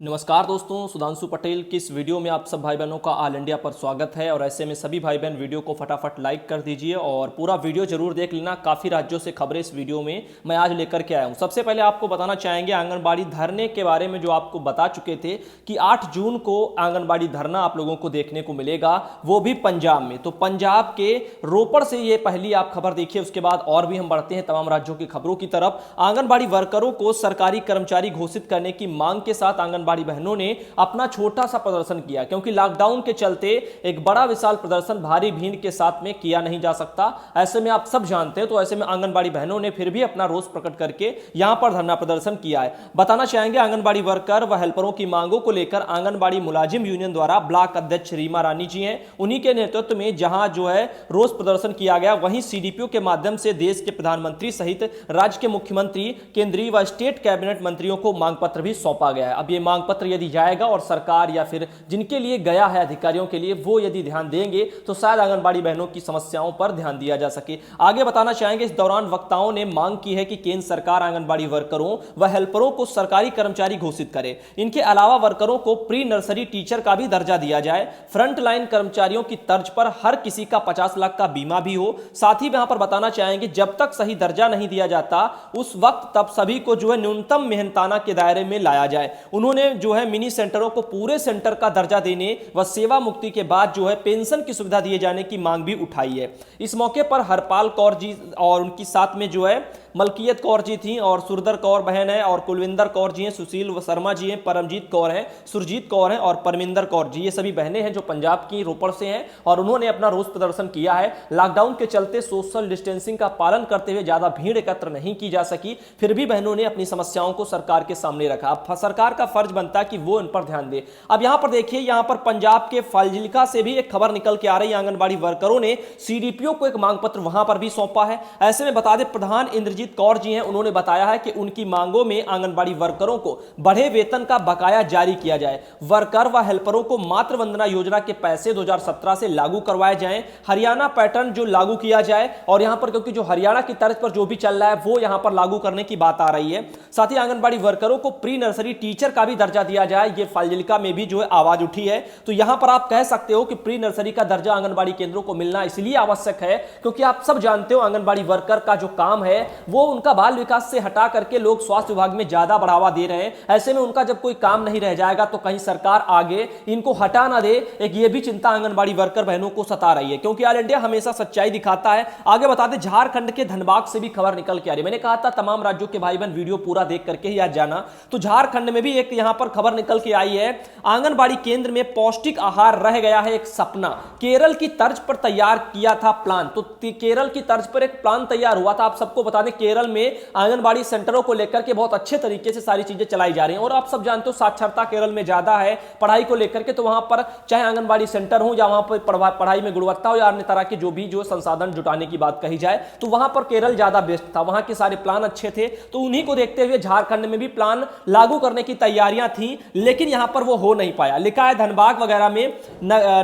नमस्कार दोस्तों, सुधांशु पटेल की इस वीडियो में आप सब भाई बहनों का ऑल इंडिया पर स्वागत है। और ऐसे में सभी भाई बहन वीडियो को फटाफट लाइक कर दीजिए और पूरा वीडियो जरूर देख लेना। काफ़ी राज्यों से खबरें इस वीडियो में मैं आज लेकर के आया हूं। सबसे पहले आपको बताना चाहेंगे आंगनबाड़ी धरने के बारे में, जो आपको बता चुके थे कि 8 जून को आंगनबाड़ी धरना आप लोगों को देखने को मिलेगा, वो भी पंजाब में। तो पंजाब के रोपड़ से ये पहली आप खबर देखिए, उसके बाद और भी हम बढ़ते हैं तमाम राज्यों की खबरों की तरफ। आंगनबाड़ी वर्करों को सरकारी कर्मचारी घोषित करने की मांग के साथ आंगनबाड़ी बहनों ने अपना छोटा सा प्रदर्शन किया, क्योंकि लॉकडाउन के चलते एक बड़ा विशाल प्रदर्शन भारी भीड़ के साथ में किया नहीं जा सकता। ऐसे में आप सब जानते हैं, तो ऐसे में आंगनबाड़ी बहनों ने फिर भी अपना रोष प्रकट करके यहां पर धरना प्रदर्शन किया है। बताना चाहेंगे आंगनबाड़ी वर्कर व हेल्परों की मांगों को लेकर आंगनबाड़ी मुलाजिम यूनियन द्वारा ब्लॉक अध्यक्ष रीमा रानी जी हैं, उन्हीं के नेतृत्व में जहां जो है रोष प्रदर्शन किया गया, वहीं सीडीपीओ के माध्यम से देश के प्रधानमंत्री सहित राज्य के मुख्यमंत्री, केंद्रीय व स्टेट कैबिनेट मंत्रियों को मांग पत्र भी सौंपा गया है। अब ये मांग पत्र यदि जाएगा और सरकार या फिर जिनके लिए गया है अधिकारियों के लिए, वो यदि ध्यान देंगे तो शायद आंगनबाड़ी बहनों की समस्याओं पर ध्यान दिया जा सके। आगे बताना चाहेंगे, इस दौरान वक्ताओं ने मांग की है कि केंद्र सरकार आंगनबाड़ी वर्करों व हेल्परों को सरकारी कर्मचारी घोषित करे। इनके अलावा वर्करों को प्री नर्सरी टीचर का भी दर्जा दिया जाए। फ्रंट लाइन कर्मचारियों की तर्ज पर हर किसी का 50 लाख का बीमा भी हो। साथ ही यहां पर बताना चाहेंगे, जब तक सही दर्जा नहीं दिया जाता उस वक्त तब सभी को जो है न्यूनतम मेहनताना के दायरे में लाया जाए। उन्होंने जो है मिनी सेंटरों को पूरे सेंटर का दर्जा देने व सेवा मुक्ति के बाद जो है पेंशन की सुविधा दिए जाने की मांग भी उठाई है। इस मौके पर हरपाल कौर जी और उनकी साथ में जो है मलकियत कौर जी थी, और सुरदर कौर बहन है, और कुलविंदर कौर जी हैं, सुशील शर्मा जी हैं, परमजीत कौर हैं, सुरजीत कौर हैं और परमिंदर कौर जी, ये सभी बहनें हैं जो पंजाब की रोपड़ से हैं। और उन्होंने अपना रोष प्रदर्शन किया है। लॉकडाउन के चलते सोशल डिस्टेंसिंग का पालन करते हुए ज्यादा भीड़ एकत्र नहीं की जा सकी, फिर भी बहनों ने अपनी समस्याओं को सरकार के सामने रखा। अब सरकार का फर्ज बनता है कि वो इन पर ध्यान दे। अब यहां पर देखिए, यहां पर पंजाब के फाजिल्का से भी एक खबर निकल के आ रही है। आंगनबाड़ी वर्करों ने सीडीपीओ को एक मांग पत्र वहां पर भी सौंपा है। ऐसे में बता दें, प्रधान इंद्रजीत कौर जी हैं, उन्होंने बताया है कि उनकी मांगों में आंगनबाड़ी वर्करों को बढ़े वेतन का बकाया जारी किया जाए। वर्कर व हेल्परों को मातृ वंदना योजना के पैसे 2017 से लागू करवाए जाएं। हरियाणा पैटर्न जो लागू किया जाए, और यहां पर क्योंकि जो हरियाणा की तर्ज पर जो भी चल रहा है वो यहां पर लागू करने की बात आ रही है। साथ ही आंगनबाड़ी वर्करों को प्री नर्सरी टीचर का भी दर्जा दिया जाए, ये फाजिल्का में भी जो है आवाज उठी है। तो यहां पर आप कह सकते हो कि प्री नर्सरी का दर्जा आंगनबाड़ी केंद्रों को मिलना इसलिए आवश्यक है क्योंकि आप सब जानते हो आंगनबाड़ी वर्कर का जो काम है वो उनका बाल विकास से हटा करके लोग स्वास्थ्य विभाग में ज्यादा बढ़ावा दे रहे हैं। ऐसे में उनका जब कोई काम नहीं रह जाएगा तो कहीं सरकार आगे इनको हटा ना दे, एक ये भी चिंता आंगनबाड़ी वर्कर बहनों को सता रही है, क्योंकि ऑल इंडिया हमेशा सच्चाई दिखाता है। आगे बता दें, झारखंड के धनबाद से भी खबर निकल के आ रही है। मैंने कहा था तमाम राज्यों के भाई बहन वीडियो पूरा देख करके ही आज जाना, तो झारखंड में भी एक यहां पर खबर निकल के आई है। आंगनबाड़ी केंद्र में पौष्टिक आहार रह गया है एक सपना। केरल की तर्ज पर तैयार किया था प्लान, तो केरल की तर्ज पर एक प्लान तैयार हुआ था। आप सबको बता दें, केरल में आंगनबाड़ी सेंटरों को लेकर के बहुत अच्छे तरीके से सारी चीजें चलाई जा रही हैं। और आप सब जानते हो साक्षरता केरल में ज्यादा है पढ़ाई को लेकर के, तो वहां पर चाहे आंगनबाड़ी सेंटर हो या वहां पर पढ़ाई में गुणवत्ता हो या अन्य तरह के जो भी जो संसाधन जुटाने की बात कही जाए, तो वहां पर केरल ज्यादा बेस्ट था। वहां के सारे प्लान अच्छे थे, तो उन्हीं को देखते हुए झारखंड में भी प्लान लागू करने की तैयारियां थी, लेकिन यहां पर वो हो नहीं पाया। लिखा है धनबाद वगैरह में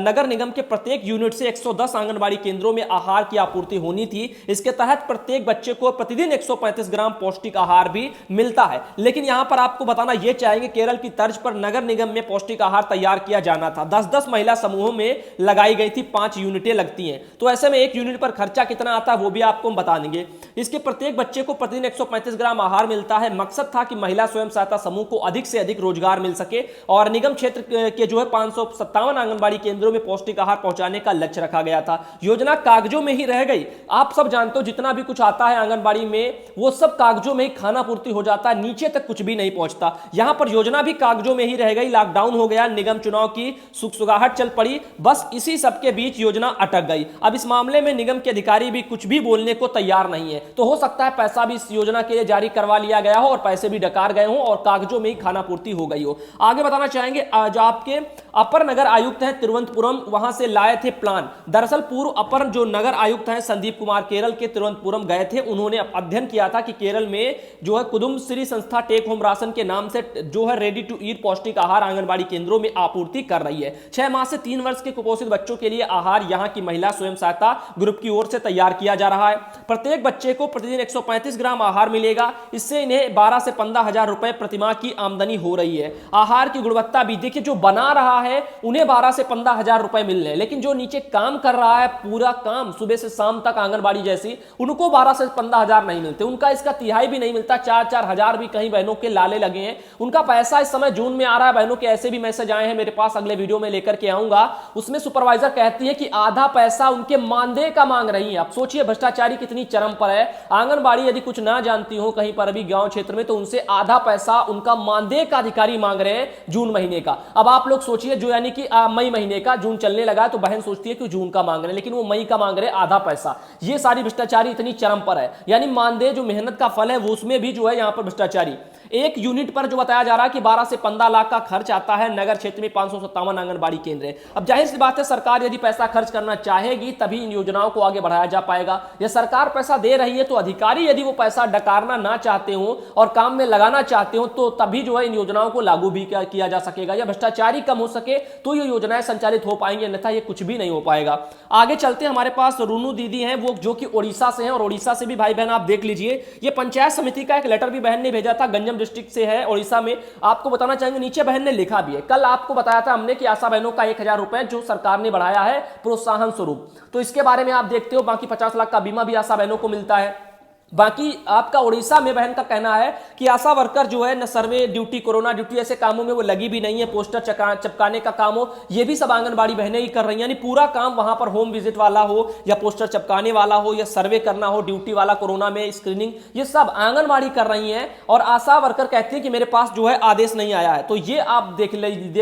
नगर निगम के प्रत्येक यूनिट से 110 आंगनबाड़ी केंद्रों में आहार की आपूर्ति होनी थी। इसके तहत प्रत्येक बच्चे को प्रतिदिन 135 ग्राम पौष्टिक आहार भी मिलता है। लेकिन यहां पर आपको बताना यह चाहेंगे, केरल की तर्ज पर नगर निगम में पौष्टिक आहार तैयार किया जाना था। 10-10 महिला समूहों में लगाई गई थी, 5 यूनिटें लगती हैं। तो ऐसे में एक यूनिट पर खर्चा कितना आता है वो भी आपको हम बता देंगे। इसके प्रत्येक बच्चे को प्रतिदिन 135 ग्राम आहार मिलता है। मकसद था कि महिला स्वयं सहायता समूह को अधिक से अधिक रोजगार मिल सके, और निगम क्षेत्र के जो है 557 आंगनबाड़ी केंद्रों में पौष्टिक आहार पहुंचाने का लक्ष्य रखा गया था। योजना कागजों में ही रह गई। आप सब जानते हो जितना भी कुछ आता है आंगनबाड़ी में वो सब कागजों में ही खाना पूर्ति हो जाता है, नीचे तक कुछ भी नहीं पहुंचता। यहां पर योजना भी कागजों में ही रह गई। लॉकडाउन हो गया, निगम चुनाव की सुगसुगाहट चल पड़ी, बस इसी सब के बीच योजना अटक गई। अब इस मामले में निगम के अधिकारी भी कुछ भी बोलने को तैयार नहीं है। तो हो सकता है पैसा भी इस योजना के लिए जारी करवा लिया गया हो और पैसे भी डकार गए हो और कागजों में ही खाना पूर्ति हो गई हो। आगे बताना चाहेंगे, जो आपके अपर नगर आयुक्त हैं तिरुवनंतपुरम, वहां से लाए थे प्लान। दरअसल पूर्व अपर जो नगर आयुक्त हैं संदीप कुमार केरल के तिरुवनंतपुरम गए थे, उन्होंने अध्ययन किया था कि केरल में जो है कुदुम्बश्री संस्था टेक होम राशन के नाम से जो है रेडी टू ईट पौष्टिक आहार आंगनबाड़ी केंद्रों में आपूर्ति कर रही है। 6 माह से 3 वर्ष के कुपोषित बच्चों के लिए आहार यहां की महिला स्वयं सहायता ग्रुप की ओर से तैयार किया जा रहा है। प्रत्येक बच्चे को प्रतिदिन 135 ग्राम आहार मिलेगा। इससे इन्हें 12 से 15 हजार रुपए प्रतिमाह की आमदनी हो रही है। आहार की गुणवत्ता भी देखिए, जो बना रहा है उन्हें 12 से 15 हजार रुपए मिल रहे हैं, लेकिन जो नीचे काम कर रहा है पूरा काम सुबह से शाम तक आंगनबाड़ी जैसी, उनको 12 से 15 हजार नहीं मिलते। उनका इसका तिहाई भी नहीं मिलता। 4-4 हजार भी कहीं बहनों के लाले लगे हैं। उनका पैसा इस समय जून में आ रहा है। बहनों के ऐसे भी मैसेज आए हैं मेरे पास, अगले वीडियो में लेकर के आऊंगा। उसमें सुपरवाइजर कहती है कि आधा पैसा उनके मानदेय का मांग रही है। अब सोचिए भ्रष्टाचारी कितनी चरम पर है। आंगनबाड़ी यदि कुछ ना जानती हो कहीं पर भी गांव क्षेत्र में, तो उनसे आधा पैसा उनका मानदेय का अधिकारी मांग रहे हैं जून महीने का। अब आप लोग सोचिए, जो यानी कि मई महीने का, जून चलने लगा तो बहन सोचती है कि जून का मांग रहे हैं, लेकिन वो मई का मांग रहे हैं आधा पैसा। ये सारी भ्रष्टाचारी इतनी चरम पर है। यानी मानदेय जो मेहनत का फल है वो उसमें भी जो है यहां पर भ्रष्टाचारी। एक यूनिट पर जो बताया जा रहा है कि 12 से 15 लाख का खर्च आता है। नगर क्षेत्र में 557 आंगनबाड़ी केंद्र है। अब जाहिर सी बात है, सरकार यदि पैसा खर्च करना चाहेगी तभी इन योजनाओं को आगे बढ़ाया जा पाएगा। या सरकार पैसा दे रही है तो अधिकारी यदि वो पैसा डकारना ना चाहते हो और काम में लगाना चाहते हो तो तभी जो है इन योजनाओं को लागू भी किया जा सकेगा, या भ्रष्टाचारी कम हो सके तो ये योजनाएं संचालित हो पाएंगी, अन्यथा ये कुछ भी नहीं हो पाएगा। आगे चलते हमारे पास रूनू दीदी हैं, वो जो कि ओडिशा से हैं, और ओडिशा से भी भाई बहन आप देख लीजिए, ये पंचायत समिति का एक लेटर भी बहन ने भेजा था। गंजम डिस्ट्रिक्ट से है ओडिशा में। आपको बताना चाहेंगे, नीचे बहन ने लिखा भी है। कल आपको बताया था हमने कि आशा बहनों का 1000 रुपए जो सरकार ने बढ़ाया है प्रोत्साहन स्वरूप, तो इसके बारे में आप देखते हो। बाकी 50 लाख का बीमा भी आशा बहनों को मिलता है। बाकी आपका उड़ीसा में बहन का कहना है कि आशा वर्कर जो है न सर्वे ड्यूटी, कोरोना ड्यूटी ऐसे कामों में वो लगी भी नहीं है। पोस्टर चिपकाने का काम हो, ये भी सब आंगनबाड़ी बहनें ही कर रही हैं। यानी पूरा काम वहां पर होम विजिट वाला हो या पोस्टर चिपकाने वाला हो या सर्वे करना हो, ड्यूटी वाला, कोरोना में स्क्रीनिंग, ये सब आंगनबाड़ी कर रही हैं। और आशा वर्कर कहती है कि मेरे पास जो है आदेश नहीं आया है। तो ये आप देख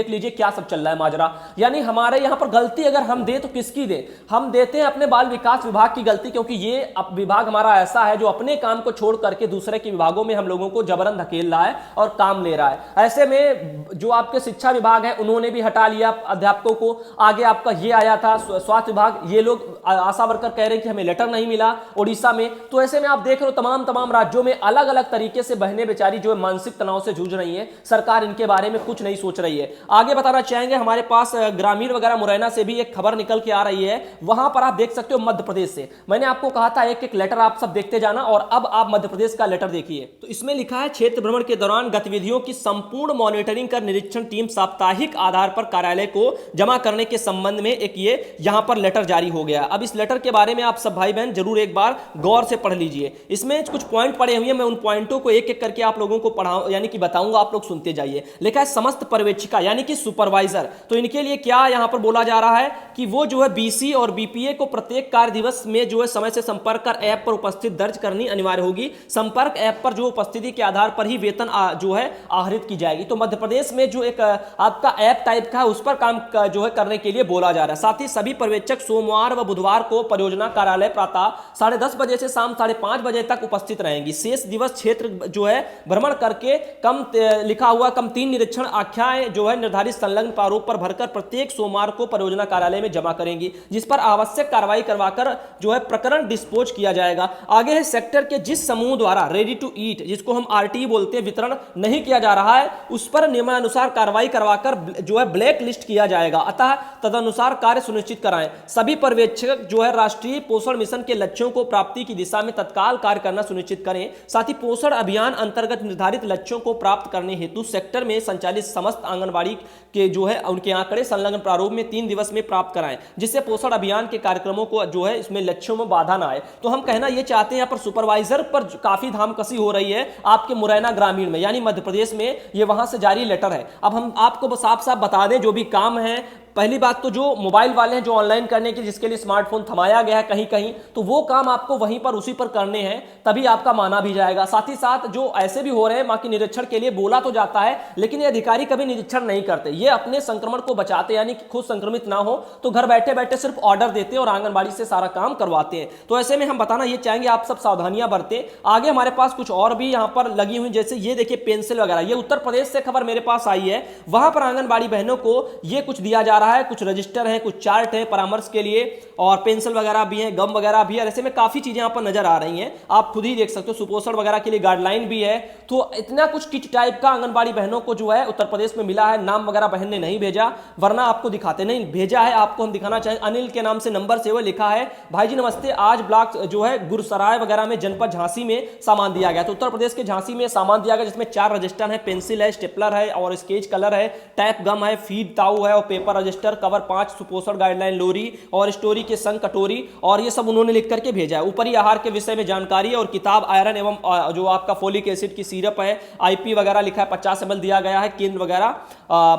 लीजिए क्या सब चल रहा है माजरा। यानी हमारे यहां पर गलती अगर हम दे तो किसकी दे? हम देते हैं अपने बाल विकास विभाग की गलती, क्योंकि ये विभाग हमारा ऐसा है जो अपने काम को छोड़ करके दूसरे के विभागों में हम लोगों को जबरन धकेल रहा है और काम ले रहा है। ऐसे में जो आपके शिक्षा विभाग है उन्होंने भी हटा लिया अध्यापकों को। आगे आपका ये आया था स्वास्थ्य विभाग, ये लोग आशा वर्कर कह रहे हैं कि हमें लेटर नहीं मिला ओडिशा में। तो ऐसे में आप देख रहे हो तमाम राज्यों में अलग अलग तरीके से बहनें बेचारी जो है मानसिक तनाव से जूझ रही है। सरकार इनके बारे में कुछ नहीं सोच रही है। आगे बताना चाहेंगे, हमारे पास ग्रामीण वगैरह मुरैना से भी एक खबर निकल के आ रही है। वहां पर आप देख सकते हो मध्य प्रदेश से, मैंने आपको कहा था एक एक लेटर आप सब देखते जाना, और अब आप मध्य प्रदेश का लेटर देखिए। तो इसमें लिखा है, क्षेत्र भ्रमण के दौरान गतिविधियों की संपूर्ण मॉनिटरिंग कर निरीक्षण टीम साप्ताहिक आधार पर कार्यालय को जमा करने के संबंध में एक ये यहां पर लेटर जारी हो गया। अब इस लेटर के बारे में आप सब भाई बहन जरूर एक बार गौर से पढ़ लीजिए। इसमें कुछ पॉइंट पड़े हुए हैं, मैं उन पॉइंटों को एक एक करके आप लोगों को पढ़ाऊं यानी कि बताऊंगा, आप लोग सुनते जाइए। लिखा है समस्त पर्यवेक्षिका यानी कि सुपरवाइजर, तो इनके लिए क्या यहां पर बोला जा रहा है कि वो जो है बीसी और बीपीए को प्रत्येक कार्य दिवस में जो है समय से संपर्क कर ऐप पर उपस्थित दर्ज करनी अनिवार्य होगी। संपर्क ऐप पर जो उपस्थिति के आधार पर ही वेतन जो है आहरित की जाएगी। तो मध्य प्रदेश में जो एक आपका ऐप टाइप का है उस पर काम जो है करने के लिए बोला जा रहा है। साथ ही सभी पर्यवेक्षक सोमवार व बुधवार को परियोजना कार्यालय प्रातः 10:30 बजे से शाम 5:30 बजे तक उपस्थित रहेंगी। शेष दिवस क्षेत्र जो है भ्रमण करके कम लिखा हुआ कम 3 निरीक्षण आख्याएं जो है निर्धारित संलग्न प्रारूप पर भरकर प्रत्येक सोमवार को परियोजना कार्यालय में जमा करेंगी, जिस पर आवश्यक कार्रवाई करवाकर जो है प्रकरण डिस्पोज किया जाएगा। आगे है सेक्टर के जिस समूह द्वारा रेडी टू ईट, जिसको हम आरटी बोलते हैं, वितरण नहीं किया जा रहा है उस पर नियमानुसार कार्रवाई करवाकर जो है ब्लैक लिस्ट किया जाएगा। अतः तदनुसार कार्य सुनिश्चित कराएं। सभी पर्यवेक्षक जो है राष्ट्रीय पोषण मिशन के लक्ष्यों को प्राप्ति की दिशा में तत्काल कार्य करना सुनिश्चित करें। साथ ही पोषण अभियान अंतर्गत निर्धारित लक्ष्यों को प्राप्त करने हेतु सेक्टर में संचालित समस्त आंगनबाड़ी के जो है उनके आंकड़े संलग्न प्रारूप में 3 दिवस में प्राप्त कराएं, जिससे पोषण अभियान के कार्यक्रमों को जो है इसमें लक्ष्यों में बाधा ना आए। तो हम कहना यह चाहते हैं यहाँ पर सुपरवाइजर पर काफी धामकसी हो रही है आपके मुरैना ग्रामीण में, यानी मध्य प्रदेश में। ये वहां से जारी लेटर है। अब हम आपको साफ साफ बता दें जो भी काम है, पहली बात तो जो मोबाइल वाले हैं जो ऑनलाइन करने के जिसके लिए स्मार्टफोन थमाया गया है कहीं कहीं, तो वो काम आपको वहीं पर उसी पर करने हैं, तभी आपका माना भी जाएगा। साथ ही साथ जो ऐसे भी हो रहे हैं मां की निरीक्षण के लिए बोला तो जाता है, लेकिन ये अधिकारी कभी निरीक्षण नहीं करते। ये अपने संक्रमण को बचाते, यानी कि खुद संक्रमित ना हो तो घर बैठे बैठे सिर्फ ऑर्डर देते और आंगनबाड़ी से सारा काम करवाते हैं। तो ऐसे में हम बताना ये चाहेंगे आप सब सावधानियां बरतें। आगे हमारे पास कुछ और भी यहां पर लगी हुई, जैसे ये देखिए पेंसिल वगैरह, ये उत्तर प्रदेश से खबर मेरे पास आई है। वहां पर आंगनबाड़ी बहनों को ये कुछ दिया जा रहा है, कुछ रजिस्टर है, कुछ चार्ट है परामर्श के लिए, और पेंसिल वगैरह भी है, गम वगैरह भी है। ऐसे में काफी चीजें यहाँ पर नजर आ रही हैं, आप खुद ही देख सकते हो। सुपोषण वगैरह के लिए गाइडलाइन भी है। तो इतना कुछ किट टाइप का आंगनबाड़ी बहनों को जो है उत्तर प्रदेश में मिला है। नाम वगैरह बहन ने नहीं भेजा, वरना आपको दिखाते, नहीं भेजा है, आपको हम दिखाना चाहें। अनिल के नाम से नंबर से वो लिखा है, भाई जी नमस्ते, आज ब्लॉक जो है गुरसराय वगैरह में जनपद झांसी में सामान दिया गया। तो उत्तर प्रदेश के झांसी में सामान दिया गया, जिसमें 4 रजिस्टर है, पेंसिल है, स्टेपलर है और स्केच कलर है, टैप गम है, फीड ताऊ है और पेपर रजिस्टर, कवर 5, सुपोषण गाइडलाइन लोरी और स्टोरी के संग कटोरी, और ये सब उन्होंने लिख करके भेजा है। ऊपरी आहार के विषय में जानकारी है और किताब, आयरन एवं जो आपका फोलिक एसिड की सिरप है, आईपी वगैरह लिखा है, 50 ml दिया गया है, केंद्र वगैरह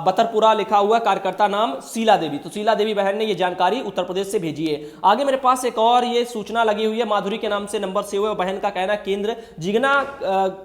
बतरपुरा लिखा हुआ, कार्यकर्ता नाम शीला देवी। तो शीला देवी बहन ने ये जानकारी उत्तर प्रदेश से भेजी है। आगे मेरे पास एक और ये सूचना लगी हुई है, माधुरी के नाम से नंबर से हुए बहन का कहना, केंद्र जिगना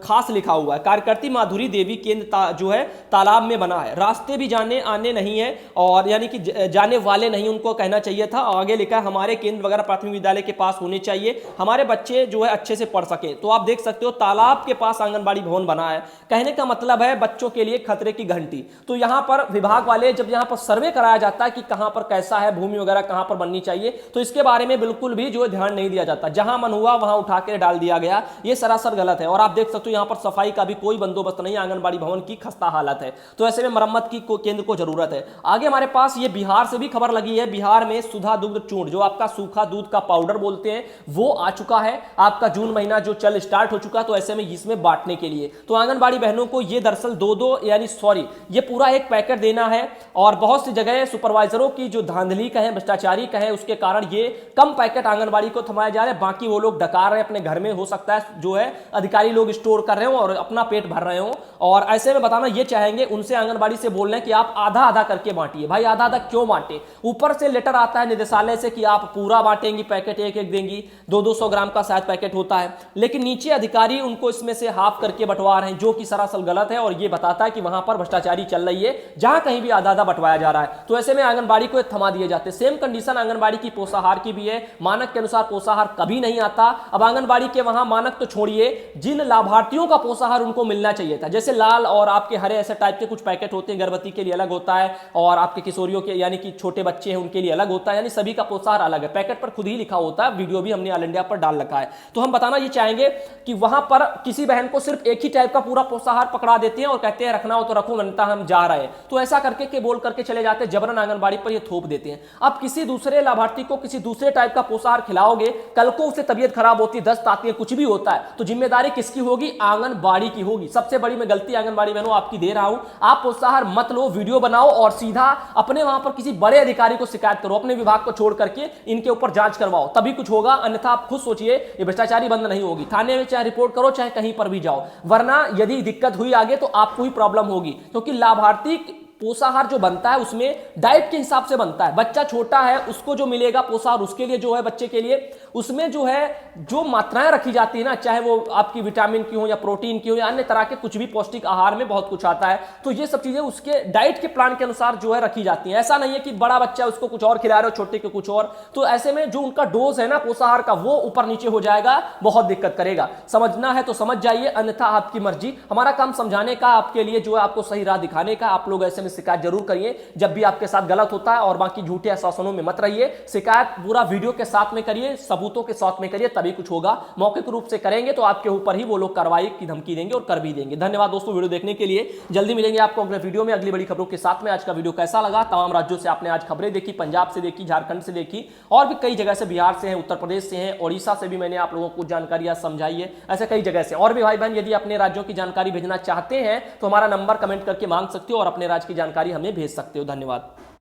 खास लिखा हुआ है, कार्यकर्ती माधुरी देवी, केंद्र जो है तालाब में बना है, रास्ते भी जाने आने नहीं है, और यानी कि जाने वाले नहीं, उनको कहना चाहिए था। आगे लिखा है हमारे केंद्र वगैरह प्राथमिक विद्यालय के पास होने चाहिए, हमारे बच्चे जो है अच्छे से पढ़ सके। तो आप देख सकते हो तालाब के पास आंगनबाड़ी भवन बना है, कहने का मतलब है बच्चों के लिए खतरे की घंटी। तो यहां पर विभाग वाले जब यहां पर सर्वे कराया जाता है कि कहां पर कैसा है, भूमि वगैरह कहां पर बननी चाहिए, तो इसके बारे में बिल्कुल भी जो ध्यान नहीं दिया जाता, जहां मन हुआ वहां उठा के डाल दिया गया, ये सरासर गलत है। और आप देख सकते हो यहां पर सफाई का भी कोई बंदोबस्त नहीं, आंगनबाड़ी भवन की खस्ता हालत है। तो ऐसे में मरम्मत की केंद्र को जरूरत है। आगे हमारे पास ये बिहार से भी खबर लगी है, बिहार में सुधा दुग्ध चूर्ण, जो आपका सूखा दूध का पाउडर बोलते हैं, वो आ चुका है। आपका जून महीना जो चल स्टार्ट हो चुका, तो ऐसे में इसमें बांटने के लिए तो आंगनबाड़ी बहनों को ये दरअसल दो यानी सॉरी ये पूरा एक पैकेट देना है। और बहुत सी जगह सुपरवाइजरों की जो धांधली कहें, भ्रष्टाचारी कहें, उसके कारण ये कम पैकेट आंगनबाड़ी को थमाए जा रहे हैं, बाकी वो लोग डकार रहे हैं अपने घर में, हो सकता है जो है अधिकारी लोग स्टोर कर रहे हो और अपना पेट भर रहे हो। और ऐसे में बताना ये चाहेंगे उनसे, आंगनबाड़ी से बोल रहे हैं कि आप आधा आधा करके बांटिए। भाई आधा आधा क्यों बांटे? ऊपर से लेटर आता है निदेशालय से कि आप पूरा बांटेंगी, पैकेट एक एक देंगी, 200-200 ग्राम का शायद पैकेट होता है, लेकिन नीचे अधिकारी उनको इसमें से हाफ करके बंटवा रहे हैं, जो कि सरासर गलत है। और ये बताता है कि वहां पर भ्रष्टाचारी चल रही है, जहां कहीं भी आधा आधा बंटवाया जा रहा है। तो ऐसे में आंगनबाड़ी को थमा दिए जाते। सेम कंडीशन आंगनबाड़ी की पोषाहार की भी है, मानक के अनुसार पोषाहार कभी नहीं आता। अब आंगनबाड़ी के वहां मानक तो छोड़िए, जिन लाभार्थियों का पोषाहार उनको मिलना चाहिए था, जैसे लाल और आपके हरे ऐसे टाइप के कुछ पैकेट होते हैं, गर्भवती के लिए अलग होता है और आपके किशोरियों के यानी कि छोटे बच्चे हैं उनके लिए अलग होता है, यानी सभी का पोषाहार अलग है, पैकेट पर खुद ही लिखा होता है, वीडियो भी हमने ऑल इंडिया पर डाल रखा है। तो हम बताना ये चाहेंगे कि वहां पर किसी बहन को सिर्फ एक ही टाइप का पूरा पोषाहार पकड़ा देते हैं और कहते हैं रखना हो तो रखो, वरना हम जा रहे हैं। तो ऐसा करके के बोल करके चले जाते हैं, जबरन आंगनबाड़ी पर ये थोप देते हैं। अब किसी दूसरे लाभार्थी को किसी दूसरे टाइप का पोषाहार खिलाओगे, कल को उसे तबीयत खराब होती है, दस्त आती है, कुछ भी होता है, तो जिम्मेदारी किसकी होगी? आंगनबाड़ी की होगी। सबसे बड़ी मैं गलती आंगनबाड़ी बहनों आपकी दे रहा हूं, आप पोषाहार मत लो, वीडियो बनाओ और सीधा अपने वहां पर किसी बड़े अधिकारी को शिकायत करो, अपने विभाग को छोड़ करके इनके ऊपर जांच करवाओ, तभी कुछ होगा। अन्यथा आप खुद सोचिए ये भ्रष्टाचारी बंद नहीं होगी। थाने में चाहे रिपोर्ट करो, चाहे कहीं पर भी जाओ, वरना यदि दिक्कत हुई आगे तो आपको ही प्रॉब्लम होगी। क्योंकि लाभार्थी पोषाहार जो बनता है उसमें डाइट के हिसाब से बनता है। बच्चा छोटा है, उसको जो मिलेगा पोषाहार, उसके लिए जो है बच्चे के लिए उसमें जो है जो मात्राएं रखी जाती है ना, चाहे वो आपकी विटामिन की हो या प्रोटीन की हो या अन्य तरह के कुछ भी पौष्टिक आहार में बहुत कुछ आता है, तो ये सब चीजें उसके डाइट के प्लान के अनुसार जो है रखी जाती हैं। ऐसा नहीं है कि बड़ा बच्चा उसको कुछ और खिला रहे हो, छोटे को कुछ और। तो ऐसे में जो उनका डोज है ना पोषाहार का, वो ऊपर नीचे हो जाएगा, बहुत दिक्कत करेगा। समझना है तो समझ जाइए, अन्यथा आपकी मर्जी। हमारा काम समझाने का, आपके लिए जो है आपको सही राह दिखाने का। आप लोग ऐसे में शिकायत जरूर करिए जब भी आपके साथ गलत होता है, और बाकी झूठे आश्वासनों में मत रहिए। शिकायत पूरा वीडियो के साथ में करिए, सबूतों के साथ में करिए, तभी कुछ होगा। मौखिक रूप से करेंगे तो आपके ऊपर ही वो लोग कार्रवाई की धमकी देंगे और कर भी देंगे। धन्यवाद दोस्तों वीडियो देखने के लिए। जल्दी मिलेंगे आपको अगले वीडियो में अगली बड़ी खबरों के साथ में। आज का वीडियो कैसा लगा? तमाम राज्यों से आपने आज खबरें देखी, पंजाब से देखी, झारखंड से देखी, और भी कई जगह से, बिहार से हैं, उत्तर प्रदेश से हैं, ओडिशा से भी मैंने आप लोगों को जानकारी समझाई है। ऐसे कई जगह से और भी भाई बहन यदि अपने राज्यों की जानकारी भेजना चाहते हैं तो हमारा नंबर कमेंट करके मांग सकते हो और अपने राज्य की जानकारी हमें भेज सकते हो। धन्यवाद।